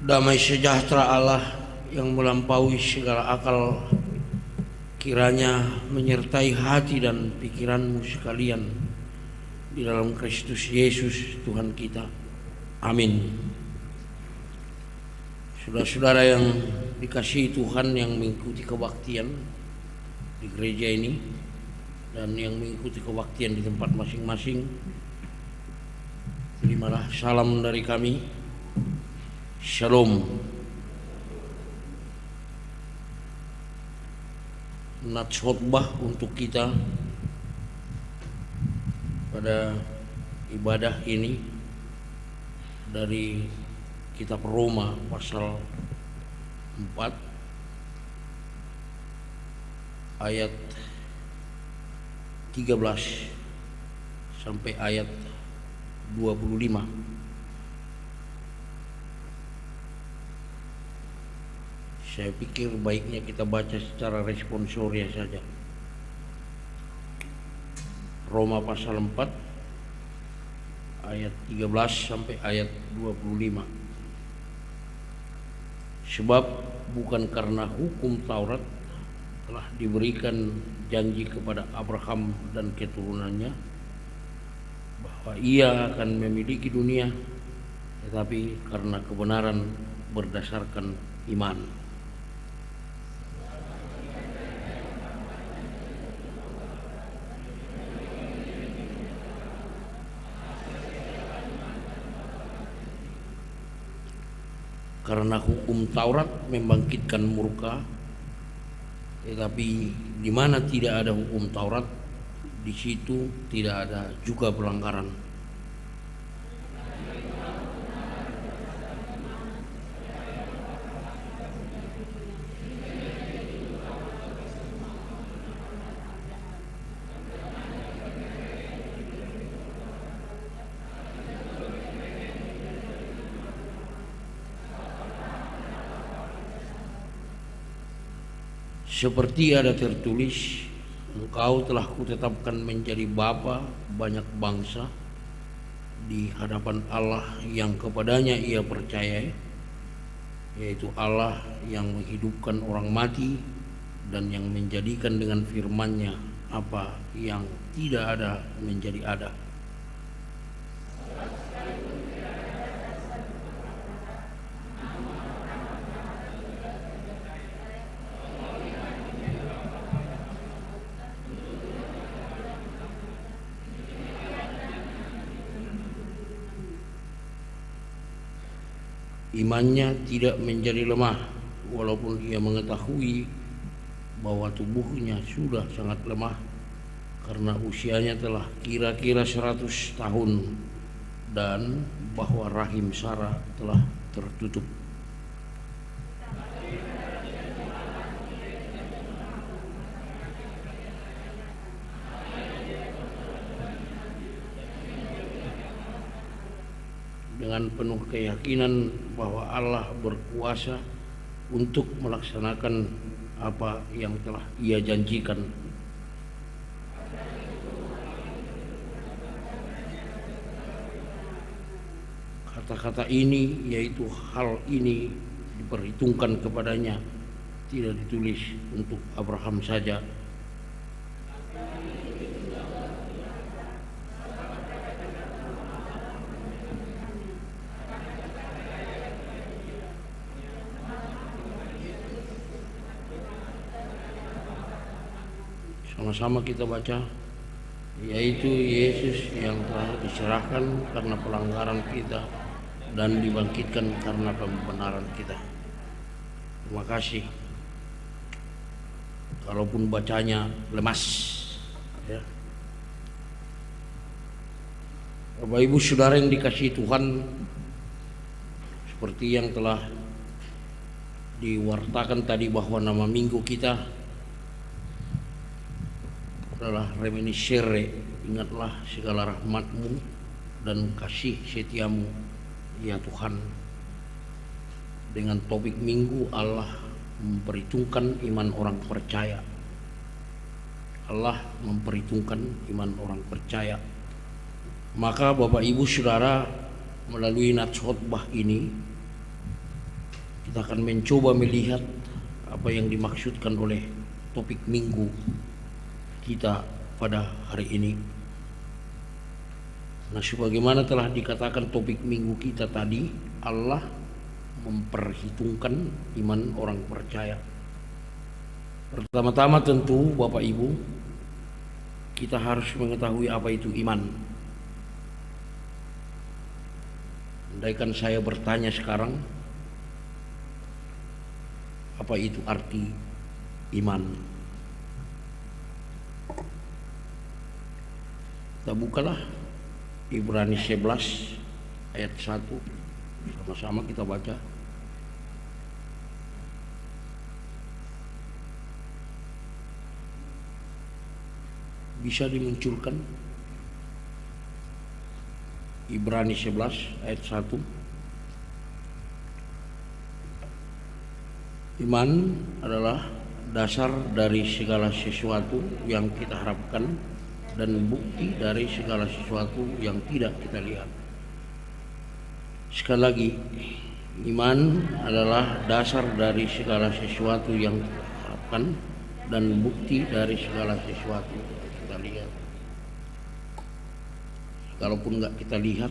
Damai sejahtera Allah yang melampaui segala akal kiranya menyertai hati dan pikiranmu sekalian di dalam Kristus Yesus Tuhan kita. Amin. Saudara-saudara yang dikasihi Tuhan yang mengikuti kebaktian di gereja ini dan yang mengikuti kebaktian di tempat masing-masing, terimalah salam dari kami. Shalom. Nats khotbah untuk kita pada ibadah ini dari kitab Roma pasal 4 ayat 13 sampai ayat 25. Saya pikir baiknya kita baca secara responsoria saja. Roma pasal 4 ayat 13 sampai ayat 25. Sebab bukan karena hukum Taurat telah diberikan janji kepada Abraham dan keturunannya bahwa ia akan memiliki dunia, tetapi karena kebenaran berdasarkan iman. Karena hukum Taurat membangkitkan murka, tetapi di mana tidak ada hukum Taurat, di situ tidak ada juga pelanggaran. Seperti ada tertulis, engkau telah kutetapkan menjadi bapa banyak bangsa di hadapan Allah yang kepadanya ia percaya, yaitu Allah yang menghidupkan orang mati dan yang menjadikan dengan firman-Nya apa yang tidak ada menjadi ada. Imannya tidak menjadi lemah walaupun ia mengetahui bahwa tubuhnya sudah sangat lemah karena usianya telah kira-kira 100 tahun dan bahwa rahim Sarah telah tertutup. Dengan penuh keyakinan bahwa Allah berkuasa untuk melaksanakan apa yang telah Ia janjikan. Kata-kata ini, yaitu hal ini diperhitungkan kepadanya, tidak ditulis untuk Abraham saja, sama-sama kita baca, yaitu Yesus yang telah diserahkan karena pelanggaran kita dan dibangkitkan karena pembenaran kita. Terima kasih. Kalaupun bacanya lemas, ya. Bapak Ibu Saudara yang dikasihi Tuhan, seperti yang telah diwartakan tadi bahwa nama minggu kita adalah reminiscere, ingatlah segala rahmat-Mu dan kasih setiamu ya Tuhan. Dengan topik minggu, Allah memperhitungkan iman orang percaya. Allah memperhitungkan iman orang percaya. Maka Bapak Ibu Saudara, melalui nats khotbah ini Kita akan mencoba melihat apa yang dimaksudkan oleh topik minggu kita pada hari ini. Nah, sebagaimana telah dikatakan topik minggu kita tadi, Allah memperhitungkan iman orang percaya. Pertama-tama tentu Bapak Ibu, kita harus mengetahui apa itu iman. Andaikan saya bertanya sekarang, apa itu arti iman? Kita bukalah Ibrani 11 ayat 1. Sama-sama kita baca. Bisa dimunculkan Ibrani 11 ayat 1. Iman adalah dasar dari segala sesuatu yang kita harapkan dan bukti dari segala sesuatu yang tidak kita lihat. Sekali lagi, iman adalah dasar dari segala sesuatu yang kita harapkan dan bukti dari segala sesuatu yang kita lihat. Kalaupun nggak kita lihat,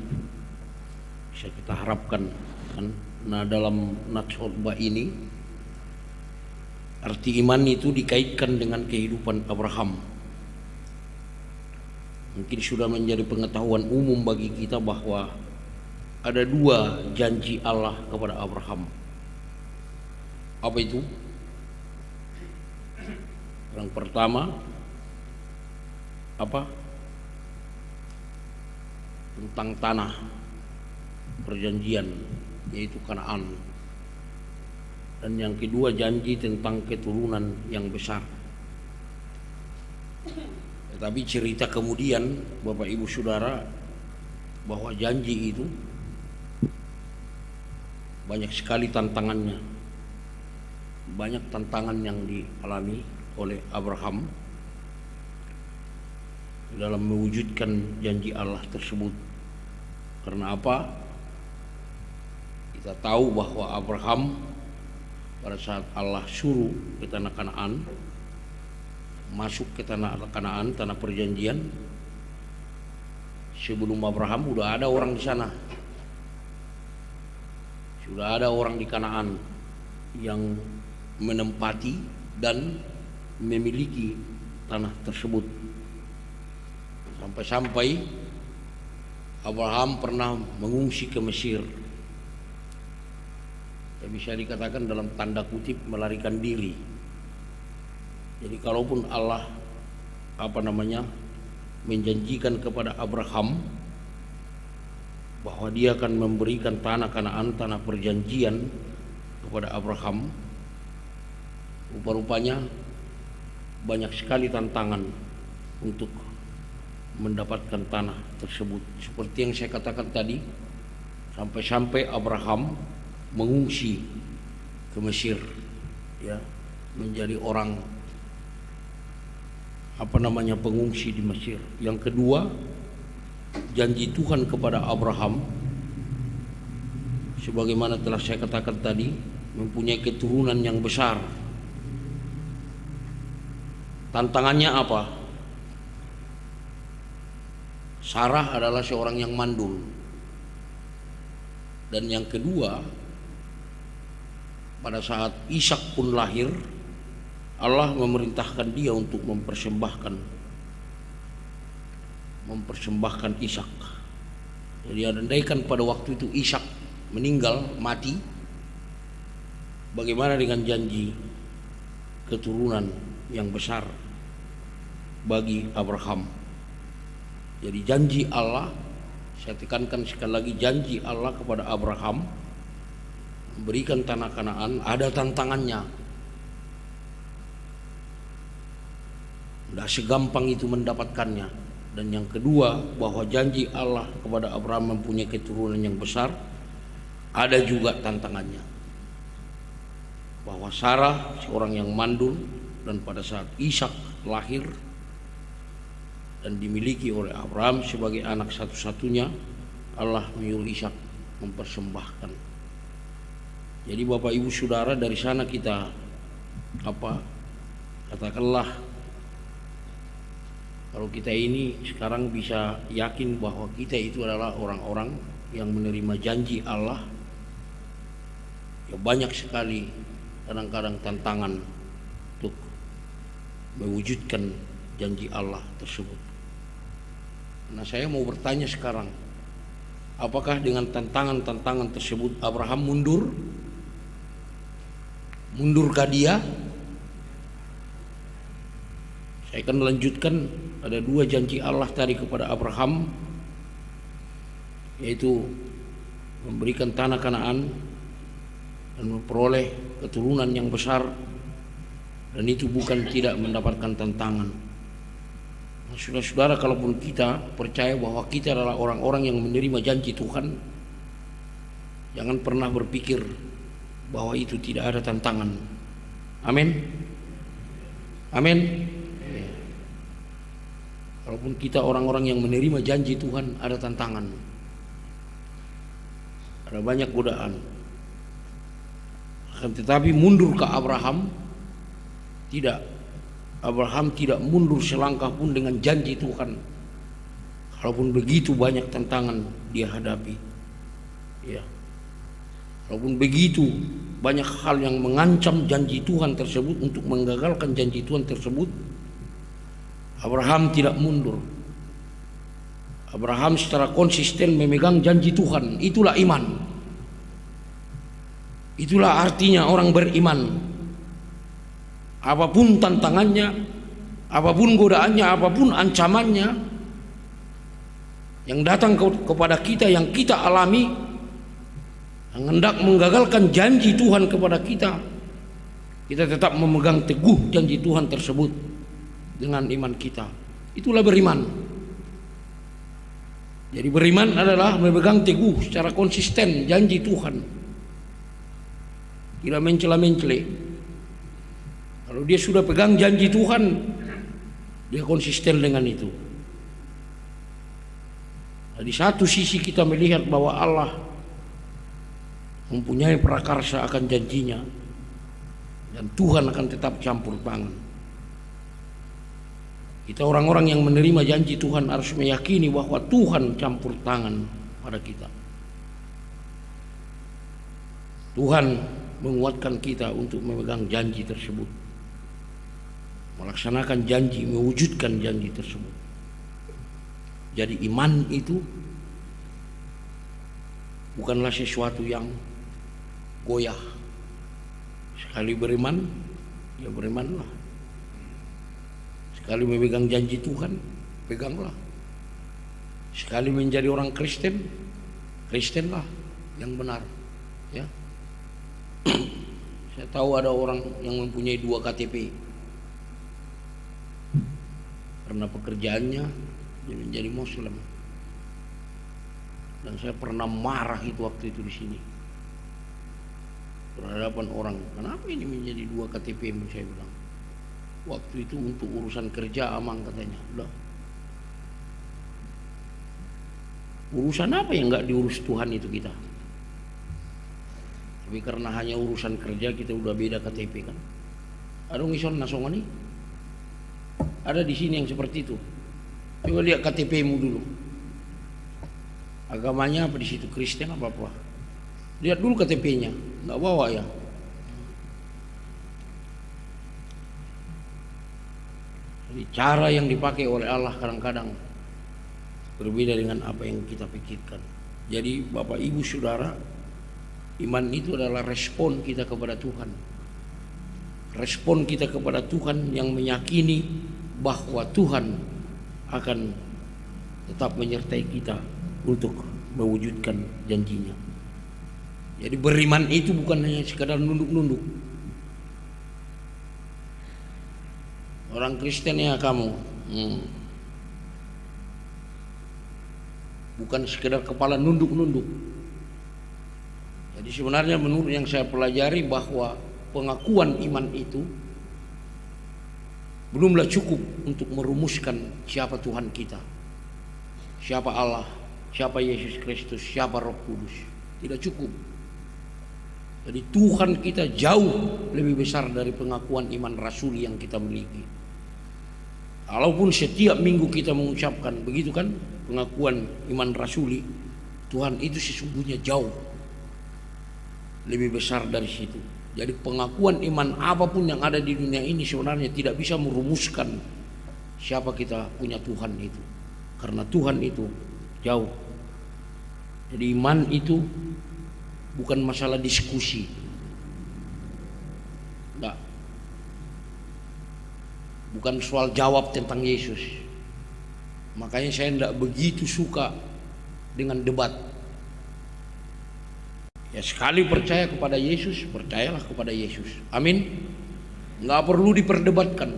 bisa kita harapkan kan? Nah, dalam nats khotbah ini, arti iman itu dikaitkan dengan kehidupan Abraham. Mungkin sudah menjadi pengetahuan umum bagi kita bahwa ada dua janji Allah kepada Abraham. Apa itu? Yang pertama, apa? Tentang tanah perjanjian, yaitu Kanaan. Dan yang kedua, janji tentang keturunan yang besar. Tetapi cerita kemudian, Bapak Ibu Saudara, bahwa janji itu banyak sekali tantangannya. Banyak tantangan yang dialami oleh Abraham dalam mewujudkan janji Allah tersebut. Karena apa? Kita tahu bahwa Abraham pada saat Allah suruh ke tanah Kanaan, masuk ke tanah Kanaan, tanah perjanjian, sebelum Abraham sudah ada orang di sana. Sudah ada orang di Kanaan yang menempati dan memiliki tanah tersebut. Sampai-sampai Abraham pernah mengungsi ke Mesir. Ya, bisa dikatakan dalam tanda kutip melarikan diri. Jadi kalaupun Allah menjanjikan kepada Abraham bahwa dia akan memberikan tanah Kanaan, tanah perjanjian kepada Abraham, rupa-rupanya banyak sekali tantangan untuk mendapatkan tanah tersebut. Seperti yang saya katakan tadi, sampai-sampai Abraham mengungsi ke Mesir, ya, menjadi orang pengungsi di Mesir. Yang kedua, janji Tuhan kepada Abraham, sebagaimana telah saya katakan tadi, mempunyai keturunan yang besar. Tantangannya apa? Sarah adalah seorang yang mandul. Dan yang kedua, pada saat Ishak pun lahir, Allah memerintahkan dia untuk mempersembahkan Ishak. Jadi andaikan pada waktu itu Ishak meninggal, mati, bagaimana dengan janji keturunan yang besar bagi Abraham? Jadi janji Allah, saya tekankan sekali lagi, janji Allah kepada Abraham memberikan tanah Kanaan ada tantangannya. Tidak segampang itu mendapatkannya. Dan yang kedua, bahwa janji Allah kepada Abraham mempunyai keturunan yang besar ada juga tantangannya. Bahwa Sarah seorang yang mandul, dan pada saat Ishak lahir dan dimiliki oleh Abraham sebagai anak satu-satunya, Allah menyuruh Ishak mempersembahkan Jadi Bapak Ibu Saudara, dari sana kita katakanlah, kalau kita ini sekarang bisa yakin bahwa kita itu adalah orang-orang yang menerima janji Allah, ya banyak sekali kadang-kadang tantangan untuk mewujudkan janji Allah tersebut. Nah, saya mau bertanya sekarang, apakah dengan tantangan-tantangan tersebut Abraham mundur? Mundurkah dia? Saya akan melanjutkan, ada dua janji Allah tadi kepada Abraham, yaitu memberikan tanah Kanaan dan memperoleh keturunan yang besar, dan itu bukan tidak mendapatkan tantangan. Nah, saudara-saudara, kalaupun kita percaya bahwa kita adalah orang-orang yang menerima janji Tuhan, jangan pernah berpikir bahwa itu tidak ada tantangan. Amin. Amin. Kalaupun kita orang-orang yang menerima janji Tuhan, ada tantangan, ada banyak godaan. Akan tetapi mundur ke Abraham? Tidak. Abraham tidak mundur selangkah pun dengan janji Tuhan. Kalaupun begitu banyak tantangan dia hadapi, ya. Walaupun begitu banyak hal yang mengancam janji Tuhan tersebut, untuk menggagalkan janji Tuhan tersebut, Abraham tidak mundur. Abraham secara konsisten memegang janji Tuhan. Itulah iman. Itulah artinya orang beriman. Apapun tantangannya, apapun godaannya, apapun ancamannya yang datang kepada kita, yang kita alami, yang hendak menggagalkan janji Tuhan kepada kita, kita tetap memegang teguh janji Tuhan tersebut dengan iman kita. Itulah beriman. Jadi beriman adalah memegang teguh secara konsisten janji Tuhan, tidak mencela-mencela. Kalau dia sudah pegang janji Tuhan, dia konsisten dengan itu. Nah, di satu sisi kita melihat bahwa Allah mempunyai prakarsa akan janjinya, dan Tuhan akan tetap campur tangan. Kita orang-orang yang menerima janji Tuhan harus meyakini bahwa Tuhan campur tangan pada kita. Tuhan menguatkan kita untuk memegang janji tersebut, melaksanakan janji, mewujudkan janji tersebut. Jadi iman itu bukanlah sesuatu yang goyah. Sekali beriman, ya berimanlah. Sekali memegang janji Tuhan, peganglah. Sekali menjadi orang Kristen, Kristenlah yang benar, ya. Saya tahu ada orang yang mempunyai 2 KTP karena pekerjaannya dia menjadi Muslim, dan saya pernah marah itu waktu itu di sini berhadapan orang, kenapa ini menjadi 2 KTP? Saya bilang, waktu itu untuk urusan kerja aman katanya. Udah, urusan apa yang nggak diurus Tuhan itu kita? Tapi karena hanya urusan kerja kita udah beda KTP kan? Ada ngison nasongani? Ada di sini yang seperti itu. Coba lihat KTP-mu dulu. Agamanya apa di situ? Kristen apa apa? Lihat dulu KTP-nya, nggak bawa ya. Jadi cara yang dipakai oleh Allah kadang-kadang berbeda dengan apa yang kita pikirkan. Jadi Bapak Ibu Saudara, iman itu adalah respon kita kepada Tuhan. Respon kita kepada Tuhan yang meyakini bahwa Tuhan akan tetap menyertai kita untuk mewujudkan janjinya. Jadi beriman itu bukan hanya sekadar nunduk-nunduk. Orang Kristen ya kamu, bukan sekedar kepala nunduk-nunduk. Jadi sebenarnya menurut yang saya pelajari bahwa pengakuan iman itu belumlah cukup untuk merumuskan siapa Tuhan kita, siapa Allah, siapa Yesus Kristus, siapa Roh Kudus. Tidak cukup. Jadi Tuhan kita jauh lebih besar dari pengakuan iman rasuli yang kita miliki. Walaupun setiap minggu kita mengucapkan begitu kan, pengakuan iman rasuli, Tuhan itu sesungguhnya jauh lebih besar dari situ. Jadi pengakuan iman apapun yang ada di dunia ini sebenarnya tidak bisa merumuskan siapa kita punya Tuhan itu. Karena Tuhan itu jauh. Jadi iman itu bukan masalah diskusi. Enggak. Bukan soal jawab tentang Yesus. Makanya saya tidak begitu suka dengan debat. Ya sekali percaya kepada Yesus, percayalah kepada Yesus. Amin. Nggak perlu diperdebatkan.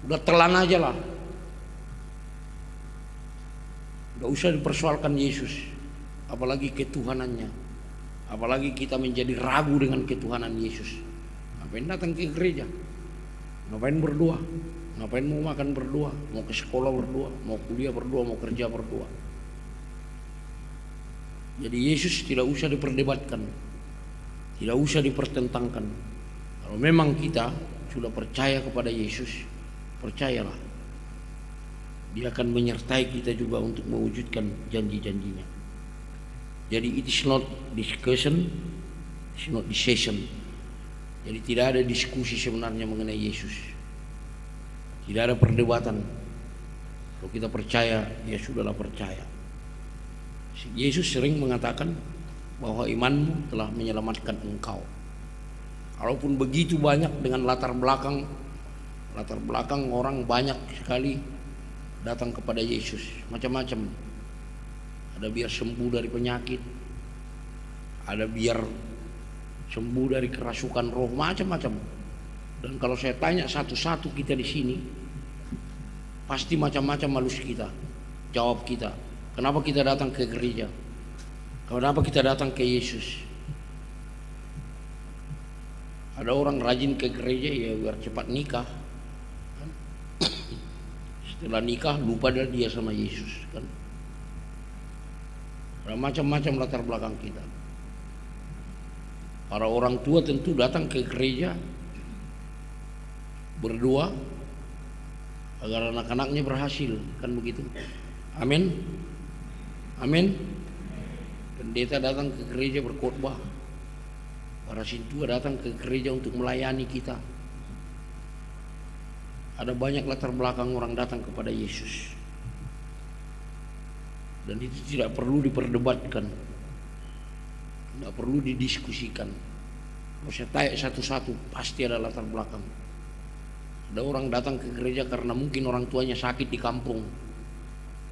Udah telan aja lah. Nggak usah dipersoalkan Yesus. Apalagi ketuhanannya. Apalagi kita menjadi ragu dengan ketuhanan Yesus. Ngapain datang ke gereja? Ngapain berdoa? Ngapain mau makan berdoa? Mau ke sekolah berdoa? Mau kuliah berdoa? Mau kerja berdoa? Jadi Yesus tidak usah diperdebatkan, tidak usah dipertentangkan. Kalau memang kita sudah percaya kepada Yesus, percayalah, Dia akan menyertai kita juga untuk mewujudkan janji-janjinya. Jadi it is not discussion, it is not decision. Jadi tidak ada diskusi sebenarnya mengenai Yesus, tidak ada perdebatan. Kalau kita percaya, ya sudahlah percaya. Yesus sering mengatakan bahwa imanmu telah menyelamatkan engkau. Walaupun begitu banyak dengan latar belakang orang banyak sekali datang kepada Yesus, macam-macam. Ada biar sembuh dari penyakit, ada biar sembuh dari kerasukan roh, macam-macam. Dan kalau saya tanya satu-satu kita di sini, pasti macam-macam halus kita, jawab kita. Kenapa kita datang ke gereja? Kenapa kita datang ke Yesus? Ada orang rajin ke gereja ya biar cepat nikah. Setelah nikah lupa dia sama Yesus kan. Ada macam-macam latar belakang kita. Para orang tua tentu datang ke gereja berdoa agar anak-anaknya berhasil, kan begitu? Amin. Amin. Pendeta datang ke gereja berkhotbah. Para sintua datang ke gereja untuk melayani kita. Ada banyak latar belakang orang datang kepada Yesus. Dan itu tidak perlu diperdebatkan, tidak perlu didiskusikan. Kalau saya tanya satu-satu, pasti ada latar belakang. Ada orang datang ke gereja karena mungkin orang tuanya sakit di kampung.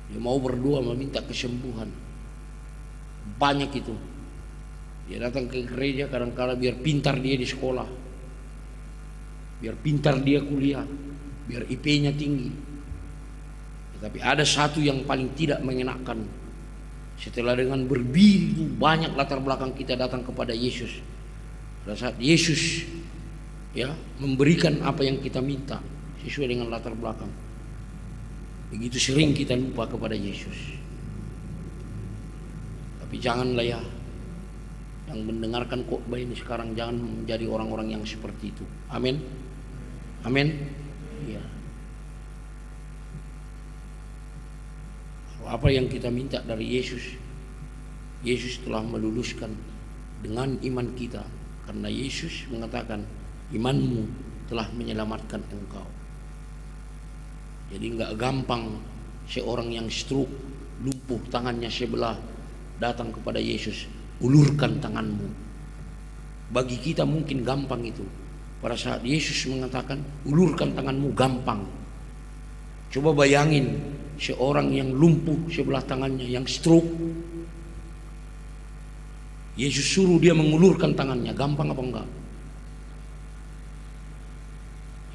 Dia mau berdoa meminta kesembuhan. Banyak itu. Dia datang ke gereja kadang-kala biar pintar dia di sekolah, biar pintar dia kuliah, biar IP-nya tinggi. Tetapi ada satu yang paling tidak mengenakan. Setelah dengan berbiru banyak latar belakang kita datang kepada Yesus, pada saat Yesus ya memberikan apa yang kita minta sesuai dengan latar belakang, begitu sering kita lupa kepada Yesus. Tapi janganlah ya, yang mendengarkan khotbah ini sekarang jangan menjadi orang-orang yang seperti itu. Amin. Amin. Ya. Apa yang kita minta dari Yesus, Yesus telah meluluskan dengan iman kita, karena Yesus mengatakan imanmu telah menyelamatkan engkau. Jadi enggak gampang seorang yang stroke, lumpuh tangannya sebelah datang kepada Yesus, ulurkan tanganmu. Bagi kita mungkin gampang itu. Pada saat Yesus mengatakan ulurkan tanganmu, gampang. Coba bayangin seorang yang lumpuh sebelah tangannya, yang stroke, Yesus suruh dia mengulurkan tangannya, gampang apa enggak?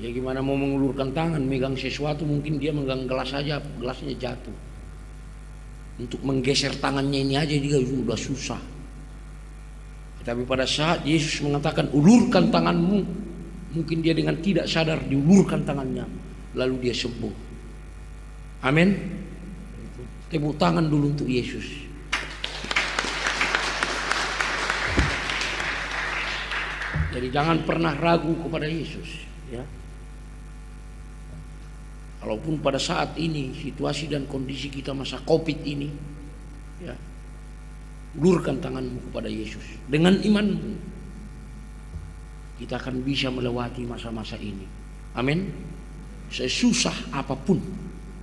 Ya gimana mau mengulurkan tangan, megang sesuatu, mungkin dia megang gelas saja, gelasnya jatuh. Untuk menggeser tangannya ini aja dia sudah susah. Tapi pada saat Yesus mengatakan ulurkan tanganmu, mungkin dia dengan tidak sadar diulurkan tangannya, lalu dia sembuh. Amin. Tepuk tangan dulu untuk Yesus. Jadi jangan pernah ragu kepada Yesus, ya. Kalaupun pada saat ini situasi dan kondisi kita masa Covid ini, ya, ulurkan tanganmu kepada Yesus. Dengan imanmu kita akan bisa melewati masa-masa ini. Amin. Sesusah apapun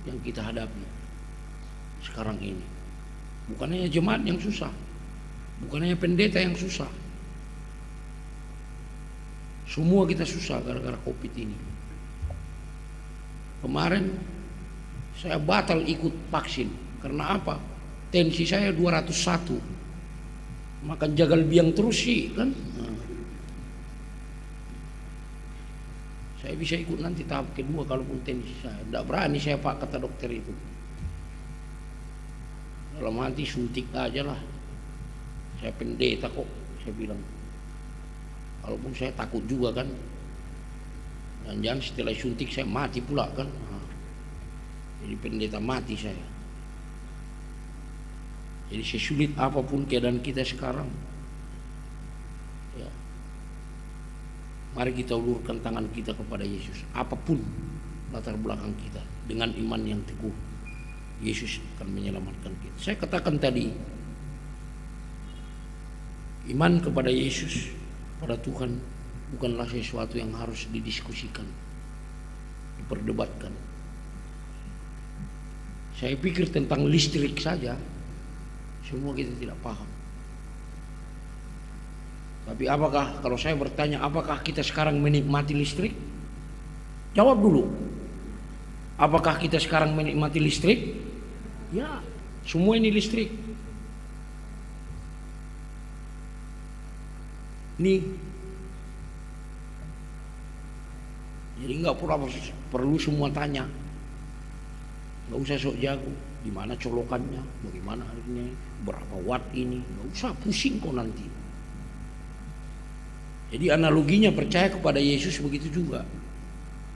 yang kita hadapi sekarang ini, bukan hanya jemaat yang susah, bukan hanya pendeta yang susah, semua kita susah gara-gara Covid ini. Kemarin saya batal ikut vaksin karena apa? Tensi saya 201, makan jagal biang terus sih kan. Saya bisa ikut nanti tahap kedua kalaupun tensi saya. Tidak berani saya pak, kata dokter itu. Dalam hati suntik aja lah. Saya pendeta kok, saya bilang. Kalaupun saya takut juga kan. Dan jangan setelah suntik saya mati pula kan. Jadi pendeta mati saya. Jadi sesulit apapun keadaan kita sekarang, ya, mari kita ulurkan tangan kita kepada Yesus. Apapun latar belakang kita, dengan iman yang teguh, Yesus akan menyelamatkan kita. Saya katakan tadi, iman kepada Yesus, pada Tuhan, bukanlah sesuatu yang harus didiskusikan, diperdebatkan. Saya pikir tentang listrik saja, semua kita tidak paham. Tapi apakah, kalau saya bertanya, apakah kita sekarang menikmati listrik? Jawab dulu. Apakah kita sekarang menikmati listrik? Ya, semua ini listrik. Nih. Jadi nggak perlu semua tanya. Nggak usah sok jago. Di mana colokannya, bagaimana harganya, berapa watt ini, nggak usah pusing kok nanti. Jadi analoginya percaya kepada Yesus begitu juga.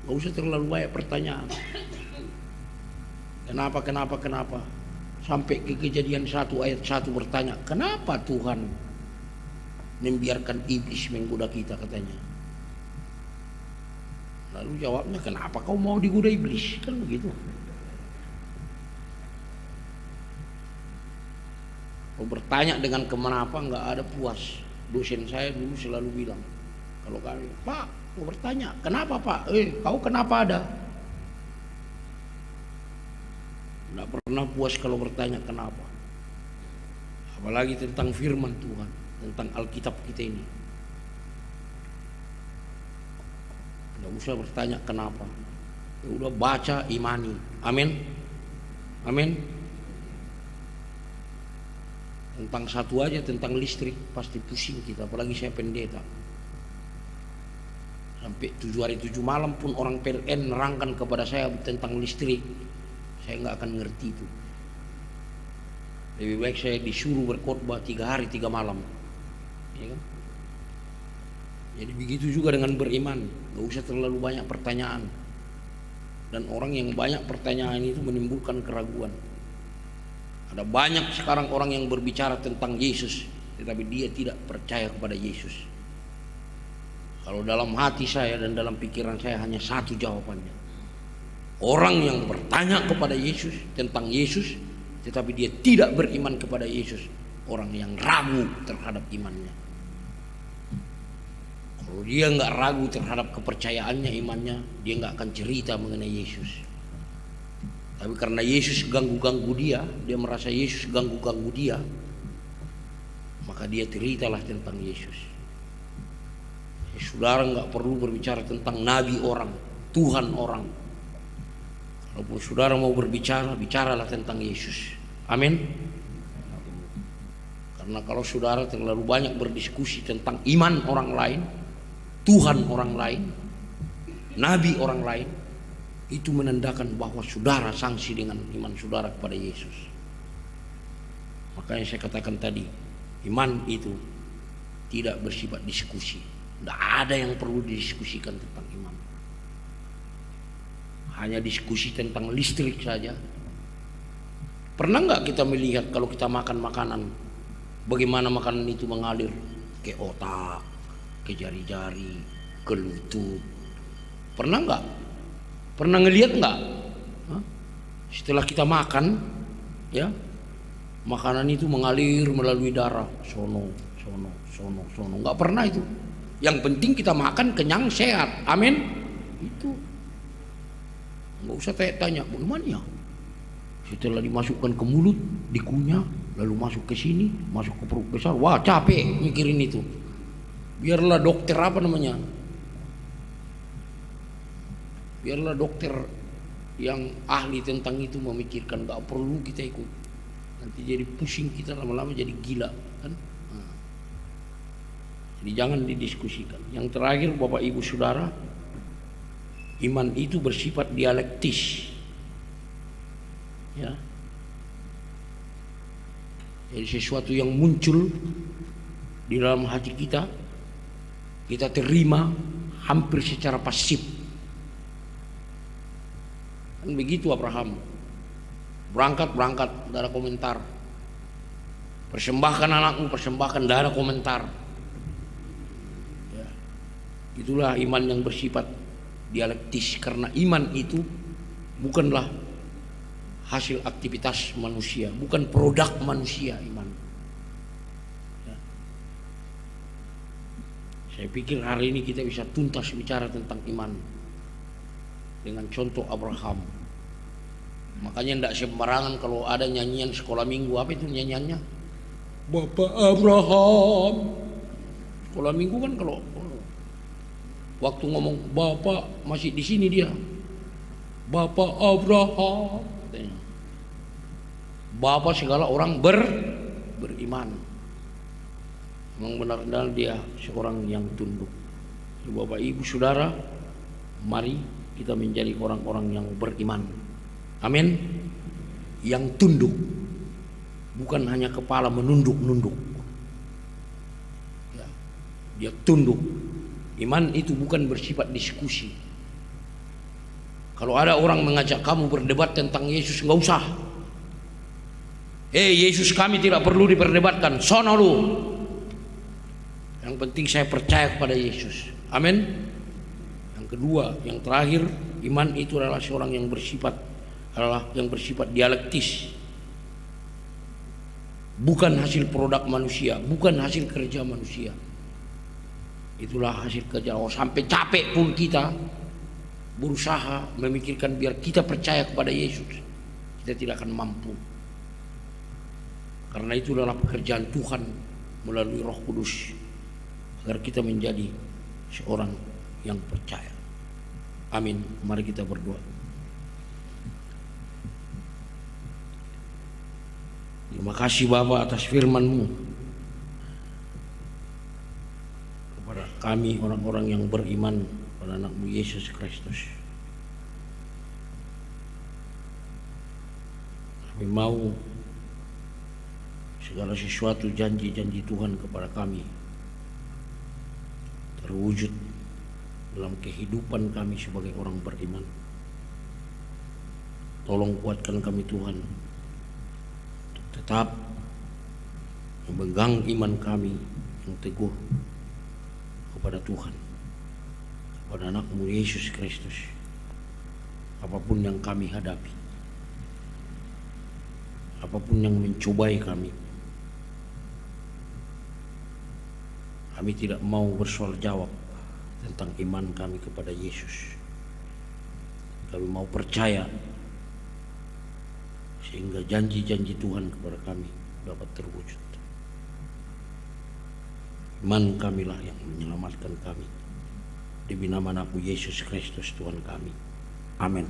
Gak usah terlalu banyak pertanyaan. Kenapa? Sampai ke Kejadian 1 ayat 1 bertanya, kenapa Tuhan membiarkan iblis menggoda kita, katanya. Lalu jawabnya, kenapa kau mau digoda iblis? Kan begitu. Kalau bertanya dengan kenapa nggak ada puas. Dosen saya dulu selalu bilang, kalau kami, Pak, mau bertanya, kenapa Pak? Kau kenapa ada? Nggak pernah puas kalau bertanya kenapa. Apalagi tentang firman Tuhan, tentang Alkitab kita ini. Nggak usah bertanya kenapa. Ya udah baca, imani. Amin. Amin. Tentang satu aja, tentang listrik pasti pusing kita, apalagi saya pendeta. Sampai 7 hari 7 malam pun orang PLN nerangkan kepada saya tentang listrik, saya nggak akan ngerti itu. Lebih baik saya disuruh berkhotbah 3 hari 3 malam, ya kan? Jadi begitu juga dengan beriman, nggak usah terlalu banyak pertanyaan. Dan orang yang banyak pertanyaan itu menimbulkan keraguan. Ada banyak sekarang orang yang berbicara tentang Yesus, tetapi dia tidak percaya kepada Yesus. Kalau dalam hati saya dan dalam pikiran saya hanya satu jawabannya. Orang yang bertanya kepada Yesus tentang Yesus, tetapi dia tidak beriman kepada Yesus, orang yang ragu terhadap imannya. Kalau dia nggak ragu terhadap kepercayaannya, imannya, dia nggak akan cerita mengenai Yesus. Tapi karena Yesus ganggu-ganggu dia merasa Yesus ganggu-ganggu dia, maka dia ceritalah tentang Yesus. Saudara nggak perlu berbicara tentang nabi orang, Tuhan orang. Kalaupun saudara mau berbicara, bicaralah tentang Yesus. Amin. Karena kalau saudara terlalu banyak berdiskusi tentang iman orang lain, Tuhan orang lain, nabi orang lain, itu menandakan bahwa saudara sangsi dengan iman saudara kepada Yesus. Makanya saya katakan tadi, iman itu tidak bersifat diskusi. Tidak ada yang perlu didiskusikan tentang iman. Hanya diskusi tentang listrik saja. Pernah nggak kita melihat kalau kita makan makanan, bagaimana makanan itu mengalir ke otak, ke jari-jari, ke lutut. Pernah nggak? Pernah ngelihat nggak? Setelah kita makan, ya, makanan itu mengalir melalui darah, sono. Nggak pernah itu. Yang penting kita makan kenyang sehat. Amin. Itu nggak usah tanya bagaimana ya. Setelah dimasukkan ke mulut, dikunyah, lalu masuk ke sini, masuk ke perut besar. Wah, capek mikirin itu. Biarlah dokter biarlah dokter yang ahli tentang itu memikirkan. Gak perlu kita ikut, nanti jadi pusing kita, lama-lama jadi gila kan. Jadi jangan didiskusikan. Yang terakhir, Bapak Ibu Saudara, iman itu bersifat dialektis, ya. Jadi sesuatu yang muncul di dalam hati kita terima hampir secara pasif. Kan begitu Abraham. Berangkat, tidak ada komentar. Persembahkan anakmu, persembahkan, tidak ada komentar. Ya. Itulah iman yang bersifat dialektis, karena iman itu bukanlah hasil aktivitas manusia, bukan produk manusia iman. Ya. Saya pikir hari ini kita bisa tuntas bicara tentang iman dengan contoh Abraham. Makanya tidak sembarangan kalau ada nyanyian sekolah minggu. Apa itu nyanyiannya? Bapak Abraham. Sekolah minggu kan kalau waktu ngomong Bapak masih di sini dia. Bapak Abraham. Bapak segala orang beriman. Memang benar-benar dia seorang yang tunduk. Bapak Ibu Saudara, mari kita menjadi orang-orang yang beriman. Amin. Yang tunduk, bukan hanya kepala menunduk-nunduk. Ya, dia tunduk. Iman itu bukan bersifat diskusi. Kalau ada orang mengajak kamu berdebat tentang Yesus, nggak usah. Yesus kami tidak perlu diperdebatkan, sono lu. Yang penting saya percaya kepada Yesus. Amin. Yang kedua, yang terakhir, iman itu adalah seorang yang bersifat dialektis. Bukan hasil produk manusia, bukan hasil kerja manusia. Itulah hasil kerja Allah. Sampai capek pun kita berusaha memikirkan biar kita percaya kepada Yesus, kita tidak akan mampu. Karena itu adalah pekerjaan Tuhan melalui Roh Kudus agar kita menjadi seorang yang percaya. Amin. Mari kita berdoa. Terima kasih Bapa atas firman-Mu kepada kami orang-orang yang beriman pada anak-Mu Yesus Kristus. Kami mau segala sesuatu janji-janji Tuhan kepada kami terwujud dalam kehidupan kami sebagai orang beriman. Tolong kuatkan kami Tuhan, tetap memegang iman kami yang teguh kepada Tuhan, kepada anak-Mu Yesus Kristus, apapun yang kami hadapi, apapun yang mencobai kami. Kami tidak mau bersoal jawab tentang iman kami kepada Yesus. Kami mau percaya sehingga janji-janji Tuhan kepada kami dapat terwujud. Iman kamilah yang menyelamatkan kami. Demi nama Anak-Mu Yesus Kristus Tuhan kami. Amin.